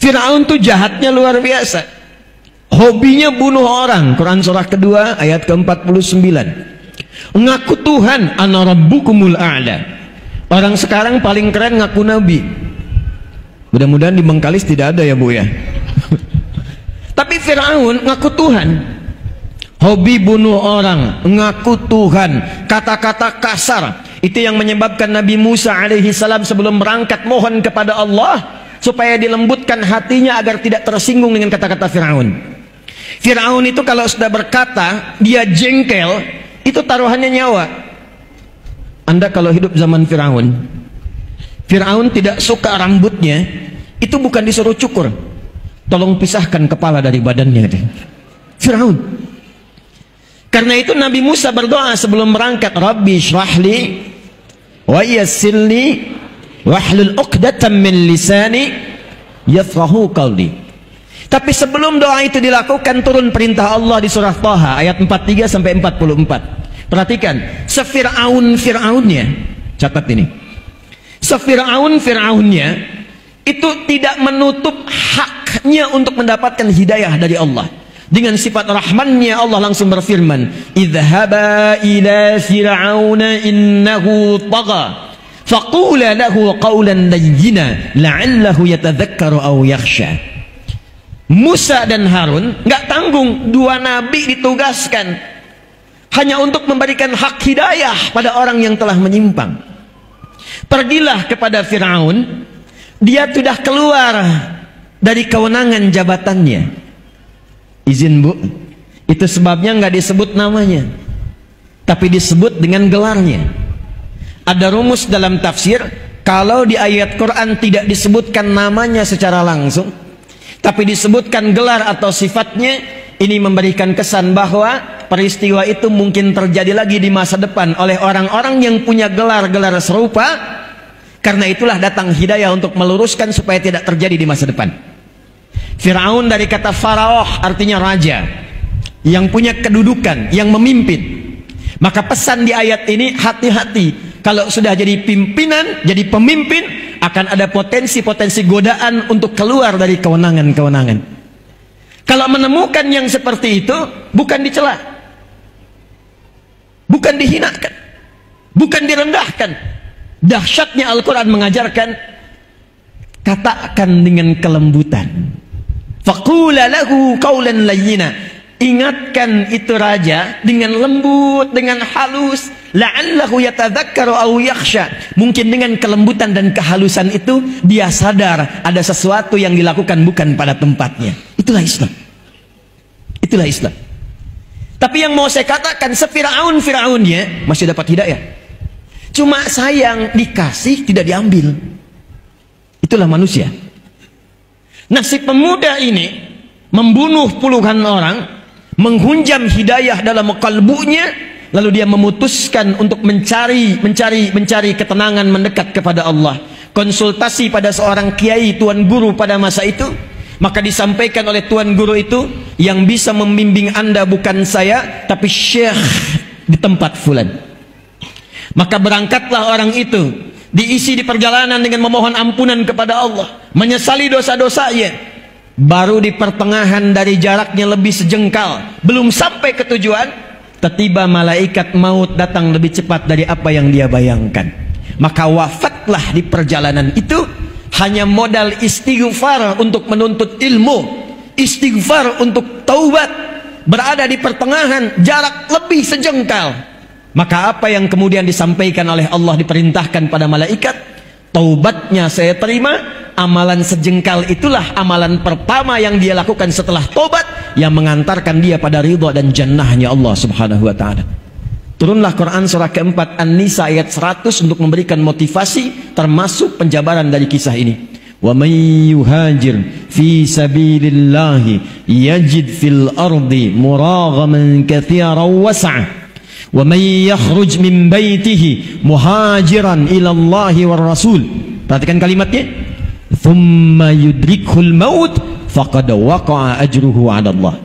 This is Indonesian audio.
Fir'aun tuh jahatnya luar biasa. Hobinya bunuh orang. Quran surah kedua ayat ke-49. Ngaku Tuhan, ana rabbukumul a'la. Orang sekarang paling keren ngaku nabi. Mudah-mudahan di Bengkalis tidak ada ya Bu ya. Tapi Fir'aun ngaku Tuhan. Hobi bunuh orang, ngaku Tuhan, kata-kata kasar. Itu yang menyebabkan Nabi Musa alaihi salam sebelum berangkat mohon kepada Allah supaya dilembutkan hatinya agar tidak tersinggung dengan kata-kata Fir'aun. Fir'aun itu kalau sudah berkata, dia jengkel, itu taruhannya nyawa. Anda kalau hidup zaman Fir'aun, Fir'aun tidak suka rambutnya, itu bukan disuruh cukur, tolong pisahkan kepala dari badannya. Fir'aun. Karena itu Nabi Musa berdoa sebelum berangkat, Rabbi syrahli wa yassirli wahlul 'uqdatam min lisani yafqahu qawli. Tapi sebelum doa itu dilakukan, turun perintah Allah di surah Thaha ayat 43 sampai 44. Perhatikan, Fir'aunnya, catat ini. Fir'aunnya itu tidak menutup haknya untuk mendapatkan hidayah dari Allah. Dengan sifat rahmannya Allah langsung berfirman, idhaba ila fir'auna innahu tagha faqula lahu qawlan layyina la'allahu yatadhakkaru aw yakhsha. Musa dan Harun nggak tanggung, dua nabi ditugaskan hanya untuk memberikan hak hidayah pada orang yang telah menyimpang. Pergilah kepada Fir'aun, dia sudah keluar dari kewenangan jabatannya. Izin Bu, itu sebabnya nggak disebut namanya, tapi disebut dengan gelarnya. Ada rumus dalam tafsir, kalau di ayat Quran tidak disebutkan namanya secara langsung, tapi disebutkan gelar atau sifatnya, ini memberikan kesan bahwa peristiwa itu mungkin terjadi lagi di masa depan oleh orang-orang yang punya gelar-gelar serupa. Karena itulah datang hidayah untuk meluruskan supaya tidak terjadi di masa depan. Fir'aun dari kata faraoh, artinya raja yang punya kedudukan, yang memimpin. Maka pesan di ayat ini, hati-hati kalau sudah jadi pimpinan, jadi pemimpin, akan ada potensi-potensi godaan untuk keluar dari kewenangan-kewenangan. Kalau menemukan yang seperti itu, bukan dicela, bukan dihinakan, bukan direndahkan. Dahsyatnya Al-Quran mengajarkan, katakan dengan kelembutan. Faqula lahu qawlan layyina. Ingatkan itu raja dengan lembut, dengan halus. La'allahu yatadhakkaru aw yakhsha. Mungkin dengan kelembutan dan kehalusan itu dia sadar ada sesuatu yang dilakukan bukan pada tempatnya. Itulah Islam. Itulah Islam. Tapi yang mau saya katakan, Fir'aunnya masih dapat hidayah. Cuma sayang, dikasih tidak diambil. Itulah manusia. Nah, si pemuda ini membunuh puluhan orang, menghunjam hidayah dalam kalbunya, lalu dia memutuskan untuk mencari ketenangan, mendekat kepada Allah. Konsultasi pada seorang kiai, tuan guru pada masa itu. Maka disampaikan oleh tuan guru itu, yang bisa membimbing Anda bukan saya, tapi syekh di tempat fulan. Maka berangkatlah orang itu, diisi di perjalanan dengan memohon ampunan kepada Allah, menyesali dosa-dosanya. Baru di pertengahan dari jaraknya lebih sejengkal, belum sampai ke tujuan, tiba-tiba malaikat maut datang lebih cepat dari apa yang dia bayangkan. Maka wafatlah di perjalanan itu, hanya modal istighfar untuk menuntut ilmu, istighfar untuk taubat, berada di pertengahan jarak lebih sejengkal. Maka apa yang kemudian disampaikan oleh Allah, diperintahkan pada malaikat, taubatnya saya terima, amalan sejengkal itulah amalan pertama yang dia lakukan setelah taubat, yang mengantarkan dia pada ridha dan jannahnya Allah subhanahu wa ta'ala. Turunlah Quran surah keempat An-Nisa ayat 100 untuk memberikan motivasi, termasuk penjabaran dari kisah ini. Wa may yuhajir fi sabilillahi yajid fil ardi muraghaman katsiran was'a. Wa may yakhruj min baitihi muhajiran ila Allah war Rasul. Perhatikan kalimatnya. Thumma yudrikhul maut faqad waqa'a ajruhu 'ala Allah.